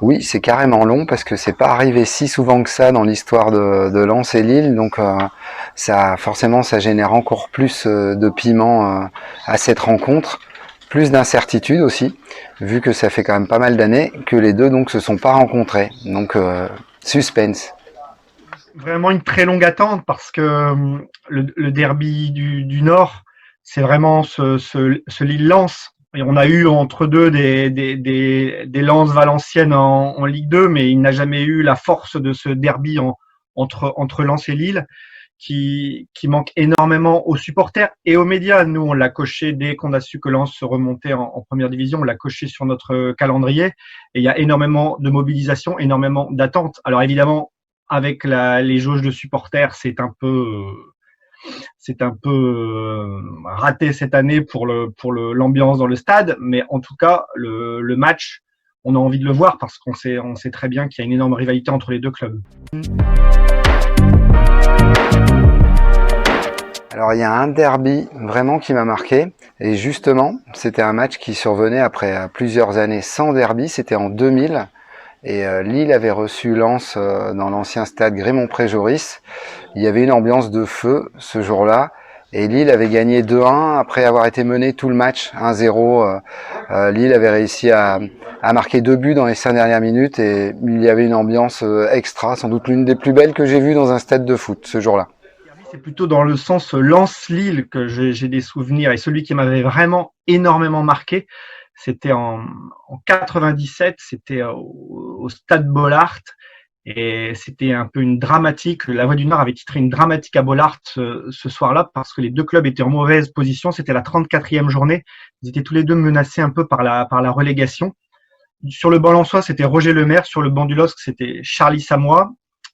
Oui, c'est carrément long parce que c'est pas arrivé si souvent que ça dans l'histoire de Lens et Lille, donc ça forcément ça génère encore plus de piment à cette rencontre, plus d'incertitude aussi, vu que ça fait quand même pas mal d'années que les deux donc se sont pas rencontrés, donc suspense. Vraiment une très longue attente parce que le derby du Nord, c'est vraiment ce Lille-Lens. Et on a eu entre deux des Lens Valenciennes en Ligue 2, mais il n'a jamais eu la force de ce derby entre Lens et Lille qui manque énormément aux supporters et aux médias. Nous, on l'a coché dès qu'on a su que Lens se remontait en première division, on l'a coché sur notre calendrier et il y a énormément de mobilisation, énormément d'attentes. Alors évidemment, avec les jauges de supporters, c'est un peu raté cette année pour l'ambiance dans le stade, mais en tout cas le match, on a envie de le voir parce qu'on sait très bien qu'il y a une énorme rivalité entre les deux clubs. Alors il y a un derby vraiment qui m'a marqué, et justement c'était un match qui survenait après plusieurs années sans derby, c'était en 2000. Et Lille avait reçu Lens dans l'ancien stade Grémont-Pré-Joris. Il y avait une ambiance de feu ce jour-là. Et Lille avait gagné 2-1 après avoir été mené tout le match 1-0. Lille avait réussi à marquer 2 buts dans les 5 dernières minutes et il y avait une ambiance extra, sans doute l'une des plus belles que j'ai vues dans un stade de foot ce jour-là. C'est plutôt dans le sens Lens-Lille que j'ai des souvenirs et celui qui m'avait vraiment énormément marqué, c'était en 97, c'était au stade Bollaert et c'était un peu une dramatique. La Voix du Nord avait titré une dramatique à Bollaert ce soir-là parce que les deux clubs étaient en mauvaise position. C'était la 34e journée. Ils étaient tous les deux menacés un peu par la relégation. Sur le banc lensois, c'était Roger Lemaire. Sur le banc du LOSC, c'était Charlie Samoy.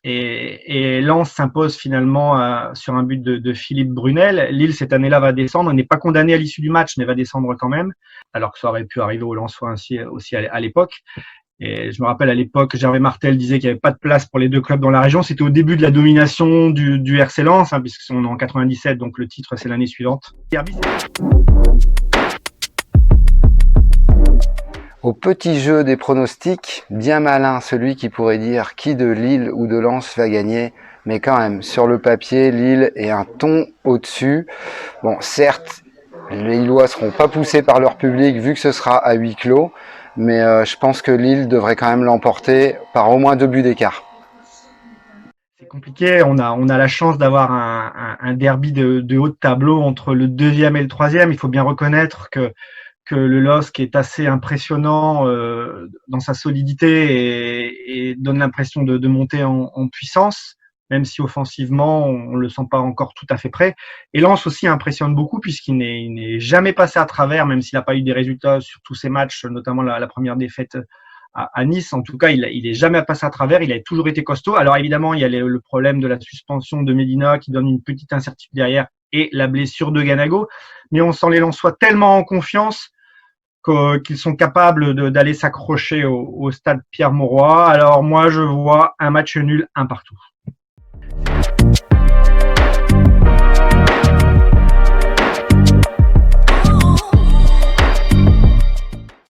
Et Lens s'impose finalement sur un but de Philippe Brunel. Lille, cette année-là, va descendre. N'est pas condamné à l'issue du match, mais va descendre quand même, alors que ça aurait pu arriver aux Lensois aussi à l'époque. Et je me rappelle à l'époque, Gervais Martel disait qu'il n'y avait pas de place pour les deux clubs dans la région. C'était au début de la domination du RC Lens, puisqu'on est en 97, donc le titre, c'est l'année suivante. Au petit jeu des pronostics, bien malin celui qui pourrait dire qui de Lille ou de Lens va gagner, mais quand même, sur le papier, Lille est un ton au-dessus. Bon, certes, les Lillois seront pas poussés par leur public vu que ce sera à huis clos, mais je pense que Lille devrait quand même l'emporter par au moins 2 buts d'écart. C'est compliqué. On a la chance d'avoir un derby de haut de tableau entre le deuxième et le troisième. Il faut bien reconnaître que le LOSC est assez impressionnant dans sa solidité et donne l'impression de monter en puissance, même si offensivement, on ne le sent pas encore tout à fait prêt. Et Lens aussi impressionne beaucoup puisqu'il n'est jamais passé à travers, même s'il n'a pas eu des résultats sur tous ses matchs, notamment la première défaite à Nice. En tout cas, il est jamais passé à travers, il a toujours été costaud. Alors évidemment, il y a le problème de la suspension de Medina qui donne une petite incertitude derrière et la blessure de Ganago. Mais on sent les Lensois tellement en confiance qu'ils sont capables d'aller s'accrocher au stade Pierre-Mauroy. Alors moi, je vois un match nul, un partout.